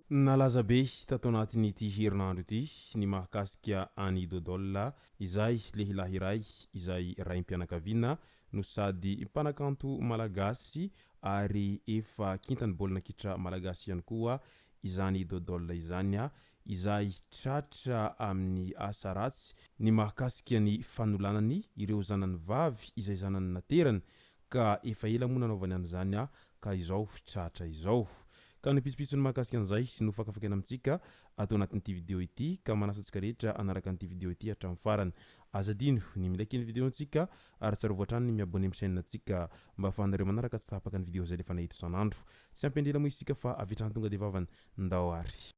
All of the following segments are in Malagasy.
Nalaza be tato anatin'ity herinandro ity ny mahakasika any Dodôla izay lehilahy iray izay raim-pianakaviana no sady mpanakanto malagasy ary efa kintany baolina kitra malagasy ihany koa izany Dodôla izany izay tratra amin'ny asa ratsy ny mahakasika ny fanolanany ireo zanany vavy izay zanany naterany ka efa ela moa nanaovany an'izany ka izao tratra izao. Ka ny pisopitsony mahakasika an'izay no fakafakena amintsika atao anatin'ity vidéo ity ka manasa antsika rehetra anaraka an'ity vidéo ity hatramin'ny farany. Azadino ny milaiky ny vidéo antsika ary tsara voatrany ny miabone amin'ny chaîne antsika mba ahafahanareo manaraka tsy tapaka ny vidéo zay lefa nahito isan'andro. Tsy ampendrela moa isika fa avitrany tonga de vavany ndao ary.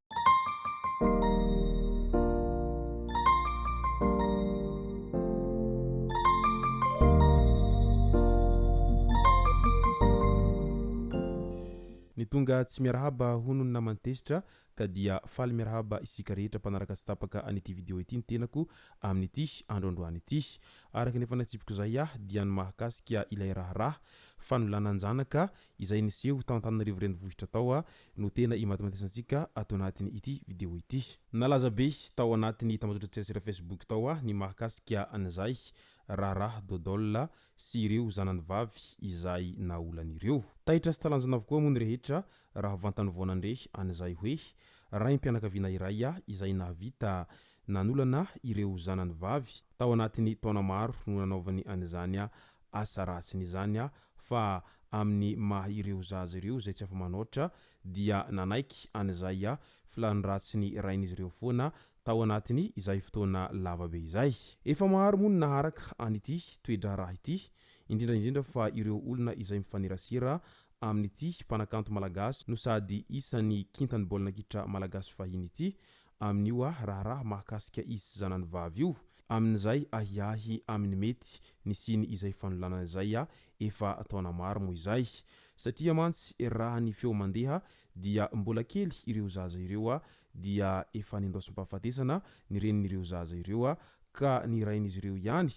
Ny tonga tsy miarahaba hono ny namantesitra ka dia faly miarahaba isika rehetra mpanaraka tsy tapaka an'ity vidéo ity ny tenako amin'ity androandroany ity. Araka nefa natsipiko zay dia ny mahakasika ilay raharaha fanolanan-janaka izay niseho tao Antananarivo renivohitra tao no tena imatimatisantsika atao anatin'ny ity vidéo ity. Nalaza be tao anatin'ny tambazotra tsirasira Facebook tao ny mahakasika an'izay raharaha Dodôla sy ireo zanany vavy izay naolan'ireo. Tahitra sy talanjona avokoa moa ny rehetra raha vantany voanandre an'izay hoe raim-pianakaviana iray izay nahavita nanolana ireo zanany vavy tao anatin'ny taona maro no nanaovany an'izany asa ratsiny izany fa amin'ny maha ireo zaza ireo zay tsy afa manoatra dia nanaiky an'izay filany ratsiny rain'izy ireo foana tao anatiny izay fotoana lavabe izay. Efa maro moa ny naharaka an'ity toedra raha ity indrindra fa ireo olona izay mifanerasera amin'ity mpanakanto malagasy no sady isan'ny kintany baolina kitra malagasy fahiny ity amin'io raharaha mahakasika izy zanany vavy io amin'izay ahiahy amin'ny mety ny siny izay fanolanana izay efa taona maro moa izay satria mantsy raha ny feo mandeha dia mbola kely ireo zaza ireo dia efa nindosim-pahafatesana ny renin'ireo zaza ireo ka ny rain'izy ireo ihany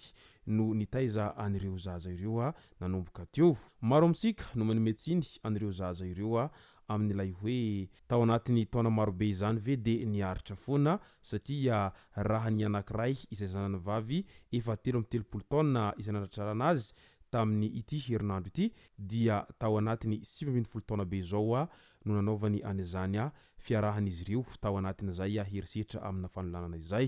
no nitaiza an'ireo zaza ireo nanomboka teo. Maro amintsika no manimetsiny an'ireo zaza ireo amin'ilay hoe tao anatin'ny taona marobe izany ve de niaritra foana satria raha ny anankiray izay zanany vavy efa 13 taona izay nandratrara anazy tamin'ny ity herinandro ity dia tao anatin'ny 17 taona be zao no nanaovany an'izany fiarahan'izy ireo tao anatin'izay herisetra amina fanolanana izay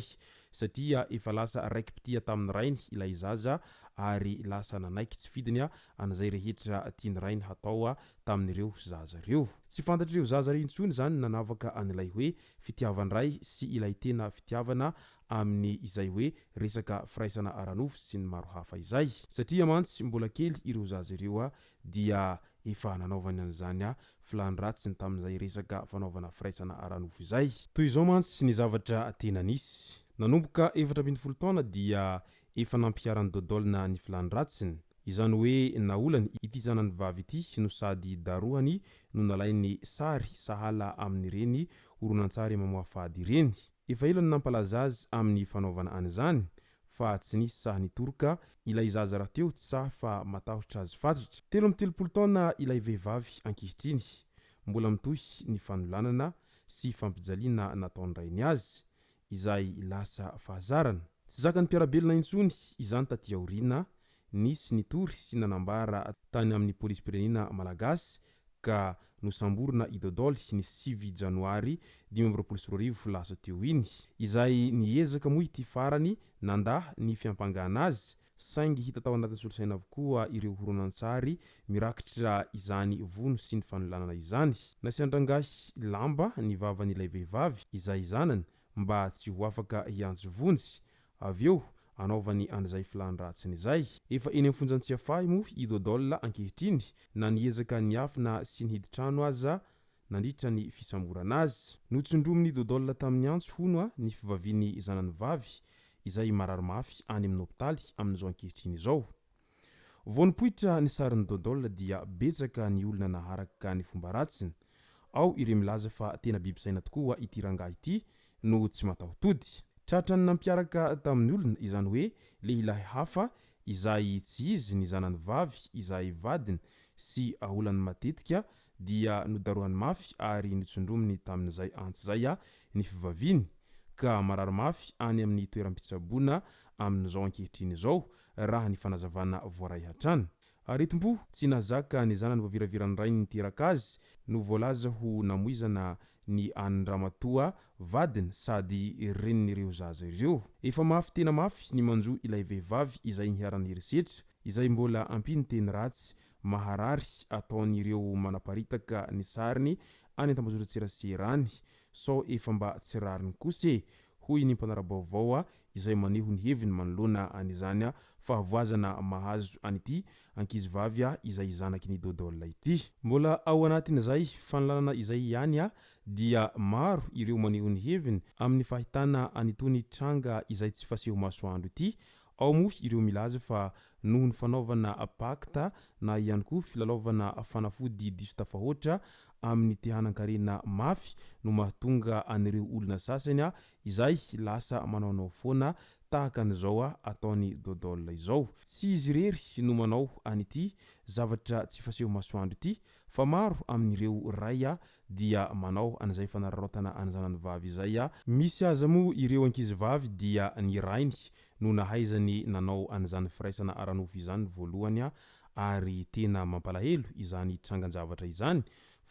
satria efa lasa raiky pitia tamin'ny rainy ilay zaza ary lasa nanaiky tsy fidiny an'izay rehetra tiany rainy hatao tamin'ireo zaza ireo. Tsy fantatr'ireo zaza ireo intsony zany nanavaka an'ilay hoe fitiavan-dray sy ilay tena fitiavana amin'ny izay hoe resaka firaisana aranofo sy ny maro hafa izay satria mantsy mbola kely ireo zaza ireo dia efa nanaovany an'izany filany ratsiny tamin'izay resaka fanaovana firaisana aranofo izay. Toy izao mantsy ny zavatra tena nisy nanomboka 17 taona dia efa nampiarany Dodôla ny filany ratsiny izany hoe naolany ity zanany vavy ity no sady darohany no nalainy sary sahala amin'ireny horonan-tsary mamoha fady ireny. Efa ela no nampalaza azy amin'ny fanaovana an'izany fa tsy nisy saha nitoroka ilay zaza raha teo tsy saha fa matahotra azy fatratra. 13 taona ilay vehivavy ankehitriny mbola mitohy ny fanolanana sy fampijaliana nataony rainy azy izay lasa fahazarana. Tsy zakany mpiarabelona intsony izany taty aoriana nisy nitory sy nanambara tany amin'ny polisy-pirenena malagasy ka nosamborina i Dodôla ny 6 janoary 2024 lasa teo iny izay niezaka moa ity farany nandaha ny fiampangana azy saingy hita tao anatin'ny solosaina avokoa ireo horonan-tsary mirakitra izany vono sy ny fanolanana izany. Nasian-drangahy lamba ny vavan'ilay vehivavy izay zanany mba tsy ho afaka hiantso vonjy avy eo anaovany an'izay filany ratsiny izay. Efa eny amin'ny fonjan-tsiafahy moa i Dodôla ankehitriny na niezaka niafina sy nihidy-trano aza nandritra ny fisamborana azy. Notsondromin'i Dodôla tamin'ny antso hono ny fivaviny zanany vavy izay marary mafy any amin'ny hôpitaly amin'izao ankehitriny izao. Vao nipoitra ny sarin'i Dodôla dia betsaka ny olona naharaka ny fomba ratsiny ao ireo milaza fa tena biby saina tokoa ity rangahy ity no tsy mataotody. Tratrany nampiaraka tamin'ny olona izany hoe lehilahy hafa izay tsy izy ny zanany vavy izay vadiny sy olany matetika dia nodaroany mafy ary nitsondrominy tamin'izay antsy zay ny fivaviny ka marary mafy any amin'ny toeram-pitsaboana amin'izao ankehitriny izao raha ny fanazavana voaray hatrany. Aretim-po tsy nazaka ny zanany voaviravirany ray niteraka azy no voalaza ho namoizana ny andramatoa vadiny sady renin'ireo zaza ireo. Efa mafy tena mafy ny manjo ilay vehivavy izay niharany herisetra izay mbola ampiny teny ratsy maharary ataon'ireo manaparitaka ny sariny any an-tambazotran-tserasera any sao efa mba tsy rariny kosa hoy ny mpanara-baovao izay maneho ny heviny manoloana an'izany fahavoazana mahazo an'ity ankizivavy izay zanaky ny Dodôla ity. Mbola ao anatin'izay fanolanana izay ihany dia maro ireo maneho ny heviny amin'ny fahitana an'itony tranga izay tsy faseho masoandro ity. Ao moa ireo milaza fa noho ny fanaovana pakta na ihany koa filalaovana fanafody diso tafahoatra amin'ny tehanan-karena mafy no mahatonga an'ireo olona sasany izay lasa manaonao foana tahaka an'izao ataony Dodôla izao. Tsy izy rery no manao an'ity zavatra tsy faseho masoandro ity fa maro amin'ireo ray dia manao an'izay fanararaotana any zanany vavy izay. Misy aza moa ireo ankizivavy dia ny rainy no nahaizany nanao an'izany firaisana aranofo izany voalohany ary tena mampalahelo izany trangan-javatra izany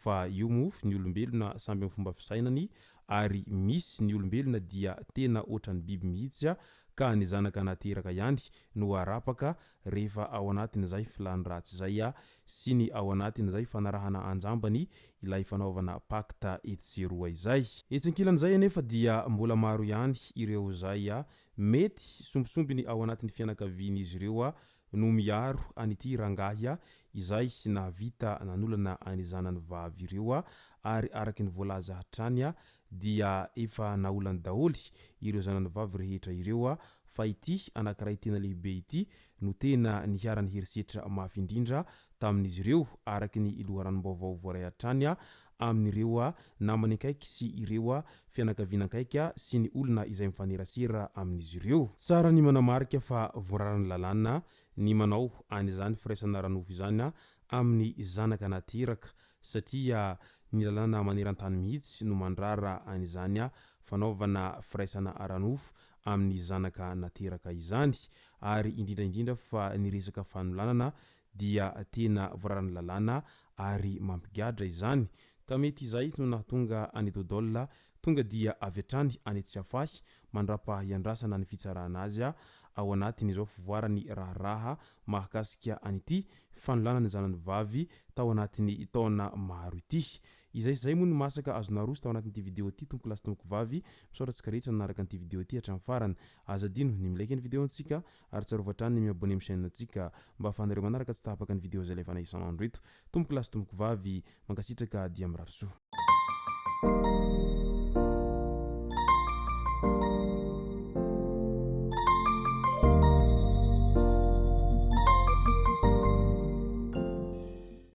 fa io moa ny olombelona samby amin'ny fomba fisainany ary misy ny olombelona dia tena ohatran'ny biby mihitsy ka ny zanaka nateraka ihany no arapaka rehefa ao anatin'izay filany ratsy zay sy ny ao anatin'izay fanarahana anjambany ilay fanaovana pakta etseroa izay. Etsinkilan'izay anefa dia mbola maro ihany ireo zay mety sombisombiny ao anatin'ny fianakavian'izy ireo no miaro an'ity rangahy izay nahavita nanolana any zanany vavy ireo ary araky ny voalaza hatrany dia efa naolany daholy ireo zanany vavy rehetra ireo fa ity anankiray tena lehibe ity no tena niharany herisetra mafy indrindra tamin'izy ireo araky ny loharanom-baovao voaray hatrany amin'ireo namany akaiky sy ireo fianakaviana akaiky sy ny olona izay mifanerasera amin'izy ireo. Tsara ny manamarika fa voararany lalàna ny manao an'izany firaisana ranofo izany amin'ny zanaka nateraka satria ny lalàna maneran-tany mihitsy no mandrara an'izany fanaovana firaisana aranofo amin'ny zanaka nateraka izany ary indrindraindrindra fa ny resaka fanolanana dia tena voararany lalàna ary mampigadra izany ka mety izay no nahatonga any Dodôla tonga dia avy hatrany any Tsiafahy mandra-pahiandrasana ny fitsarana azy ao anatin'izao fivoarany raharaha mahakasika an'ity fanolanany zanany vavy tao anatin'ny taona maro ity. Izay moa no masaka azona roso tao anatin'ity vidéo ity tompoko lasy tompoko vavy misaotratsika rehetra nanaraka an'ity vidéo ity hatramin'ny farany. Aza dino ny milaiky ny vidéo antsika ary tsarovatra hatrany ny miabone amin'ny chaîne antsika mba ahafahanareo manaraka tsy tahapaka ny vidéo zay lefana isan'andro eto. Tompoko lasy tompoko vavy mankasitraka dia mirary soa.